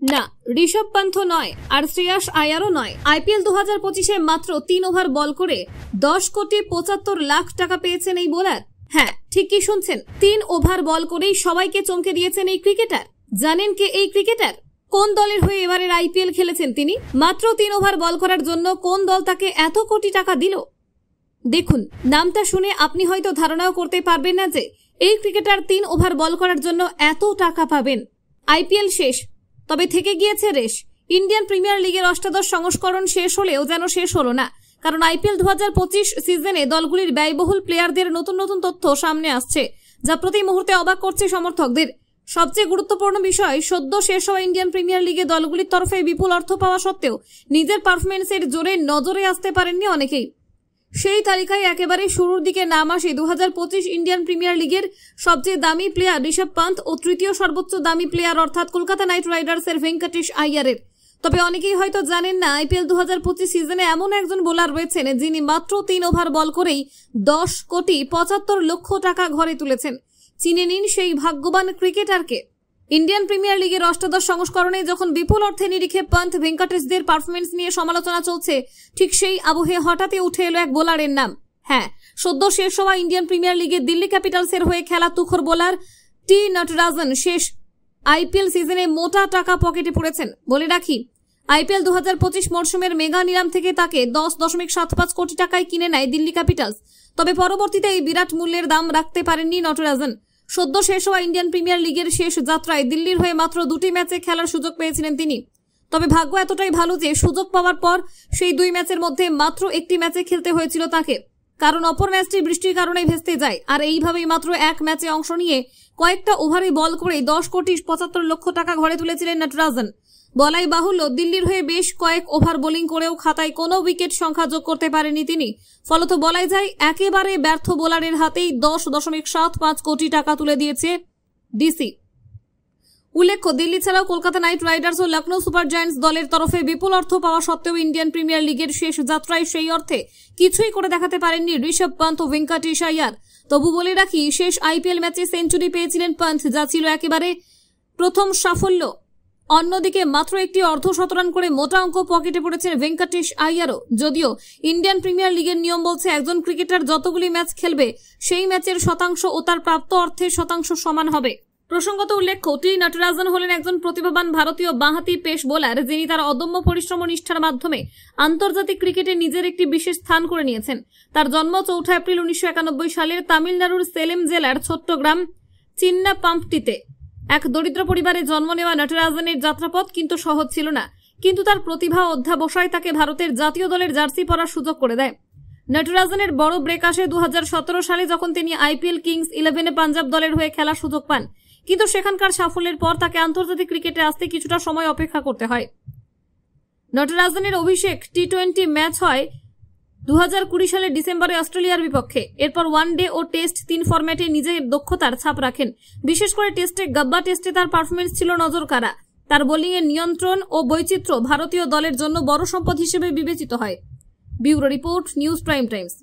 না, ঋষভ পান্থ নয় আর শ্রেয়াস আয়ারও নয়। আইপিএল 2025-এ মাত্র 3 ওভার বল করে 10,75,00,000 টাকা পেয়েছেন এই বোলার। হ্যাঁ, ঠিকই শুনছেন, 3 ওভার বল করেই সবাইকে চমকে দিয়েছেন এই ক্রিকেটার। জানেন কে এই ক্রিকেটার? কোন দলের হয়ে এবারের আইপিএল খেলেছেন তিনি? মাত্র 3 ওভার বল করার জন্য কোন দল তাকে এত কোটি টাকা দিল? দেখুন, নামটা শুনে আপনি হয়তো ধারণাও করতে পারবেন না যে এই ক্রিকেটার 3 ওভার বল করার জন্য এত টাকা পাবেন। আইপিএল শেষ, তবে থেকে গিয়েছে রেশ। ইন্ডিয়ান প্রিমিয়ার লিগের অষ্টাদশ সংস্করণ শেষ হলেও যেন শেষ হলো না, কারণ আইপিএল 2025 সিজনে দলগুলির ব্যয়বহুল প্লেয়ারদের নতুন নতুন তথ্য সামনে আসছে, যা প্রতি মুহূর্তে অবাক করছে সমর্থকদের। সবচেয়ে গুরুত্বপূর্ণ বিষয়, সদ্য শেষ হওয়া ইন্ডিয়ান প্রিমিয়ার লিগে দলগুলির তরফে বিপুল অর্থ পাওয়া সত্ত্বেও নিজের পারফরমেন্সের জোরে নজরে আসতে পারেননি অনেকেই। সেই তালিকায় একেবারে শুরুর দিকে নাম আসে 2025 ইন্ডিয়ান প্রিমিয়ার লিগের সবচেয়ে দামি প্লেয়ার ঋষভ পান্থ ও তৃতীয় সর্বোচ্চ দামি প্লেয়ার অর্থাৎ কলকাতা নাইট রাইডার্সের ভেঙ্কটেশ আইয়ারের। তবে অনেকেই হয়তো জানেন না, আইপিএল 2025 সিজনে এমন একজন বোলার রয়েছেন যিনি মাত্র 3 ওভার বল করেই 10,75,00,000 টাকা ঘরে তুলেছেন। চিনে নিন সেই ভাগ্যবান ক্রিকেটারকে। ইন্ডিয়ান প্রিমিয়ার লিগের অষ্টাদশ সংস্করণে যখন বিপুল অর্থে নিরিখে পান্থ ভেঙ্কটেশদের পারফরমেন্স নিয়ে সমালোচনা চলছে, ঠিক সেই আবহে হঠাৎই উঠে এলো এক বোলারের নাম। হ্যাঁ, সদ্য শেষ হওয়া ইন্ডিয়ান প্রিমিয়ার লিগে দিল্লি ক্যাপিটালসের হয়ে খেলা তুখোর বোলার টি নটরাজন শেষ আইপিএল সিজনে মোটা টাকা পকেটে পড়েছেন। বলে রাখি, আইপিএল 2025 মরশুমের মেগা নিলাম থেকে তাকে 10.75 কোটি টাকায় কিনে নেয় দিল্লি ক্যাপিটালস। তবে পরবর্তীতে এই বিরাট মূল্যের দাম রাখতে পারেননি নটরাজন। সদ্য শেষ হওয়া ইন্ডিয়ান প্রিমিয়ার লিগের শেষ যাত্রায় দিল্লির হয়ে মাত্র 2টি ম্যাচে খেলার সুযোগ পেয়েছিলেন তিনি। তবে ভাগ্য এতটাই ভালো যে সুযোগ পাওয়ার পর সেই 2 ম্যাচের মধ্যে মাত্র একটি ম্যাচে খেলতে হয়েছিল তাকে, কারণ অপর ম্যাচটি বৃষ্টির কারণে ভেস্তে যায়। আর এইভাবেই মাত্র এক ম্যাচে অংশ নিয়ে কয়েকটা ওভারে বল করে 10,75,00,000 টাকা ঘরে তুলেছিলেন নটরাজন। বলাই বাহুল্য, দিল্লির হয়ে বেশ কয়েক ওভার বোলিং করেও খাতায় কোনো উইকেট সংখ্যা যোগ করতে পারেনি তিনি। ফলত বলাই যায় একেবারে ব্যর্থ বোলারের হাতেই 10.75 কোটি টাকা তুলে দিয়েছে ডিসি। উল্লেখ্য, দিল্লি ছাড়াও কলকাতা নাইট রাইডার্স ও লখনৌ সুপার জায়ান্টস দলের তরফে বিপুল অর্থ পাওয়া সত্ত্বেও ইন্ডিয়ান প্রিমিয়ার লিগের শেষ যাত্রায় সেই অর্থে কিছুই করে দেখাতে পারেননি ঋষভ পান্থ ও ভেঙ্কটেশ আইয়ার। তবু বলে রাখি, শেষ আইপিএল ম্যাচে সেঞ্চুরি পেয়েছিলেন পান্থ, যা ছিল একেবারে প্রথম সাফল্য। অন্যদিকে মাত্র একটি অর্ধশতরান করে মোটা অঙ্ক পকেটে পড়েছেন ভেঙ্কটেশ আইয়ারও। যদিও ইন্ডিয়ান প্রিমিয়ার লিগের নিয়ম বলছে একজন ক্রিকেটার যতগুলি ম্যাচ খেলবে সেই ম্যাচের শতাংশ ও তার প্রাপ্ত অর্থের শতাংশ সমান হবে। প্রসঙ্গত উল্লেখ্য, টি নটরাজন হলেন একজন প্রতিভাবান ভারতীয় বাঁহাতি পেস বোলার, যিনি তার অদম্য পরিশ্রম ও নিষ্ঠার মাধ্যমে আন্তর্জাতিক ক্রিকেটে নিজের একটি বিশেষ স্থান করে নিয়েছেন। তার জন্ম 4 এপ্রিল 1991 সালের তামিলনাড়ুর সেলেম জেলার ছোট্ট গ্রাম চিন্নাপাম্পটিতে। এক দরিদ্র পরিবারে জন্ম নেওয়া নটরাজনের যাত্রাপথ কিন্তু সহজ ছিল না, কিন্তু তার প্রতিভা অধ্যাবসায় তাকে ভারতের জাতীয় দলের জার্সি পরার সুযোগ করে দেয়। নটরাজনের বড় ব্রেক আসে 2017 সালে, যখন তিনি আইপিএল কিংস 11-এ পাঞ্জাব দলের হয়ে খেলার সুযোগ পান, কিন্তু সেখানকার সাফল্যের পর তাকে আন্তর্জাতিক ক্রিকেটে আসতে কিছুটা সময় অপেক্ষা করতে হয়। নটরাজনের অভিষেক টি20 ম্যাচ হয় 2020 সালের ডিসেম্বরে অস্ট্রেলিয়ার বিপক্ষে। এরপর ওয়ানডে ও টেস্ট 3 ফরম্যাটে নিজের দক্ষতার ছাপ রাখেন। বিশেষ করে টেস্টে গাব্বা টেস্টে তার পারফরমেন্স ছিল নজর কাড়া। তার বোলিংয়ের নিয়ন্ত্রণ ও বৈচিত্র্য ভারতীয় দলের জন্য বড় সম্পদ হিসেবে বিবেচিত হয়। Bureau report, news prime Times.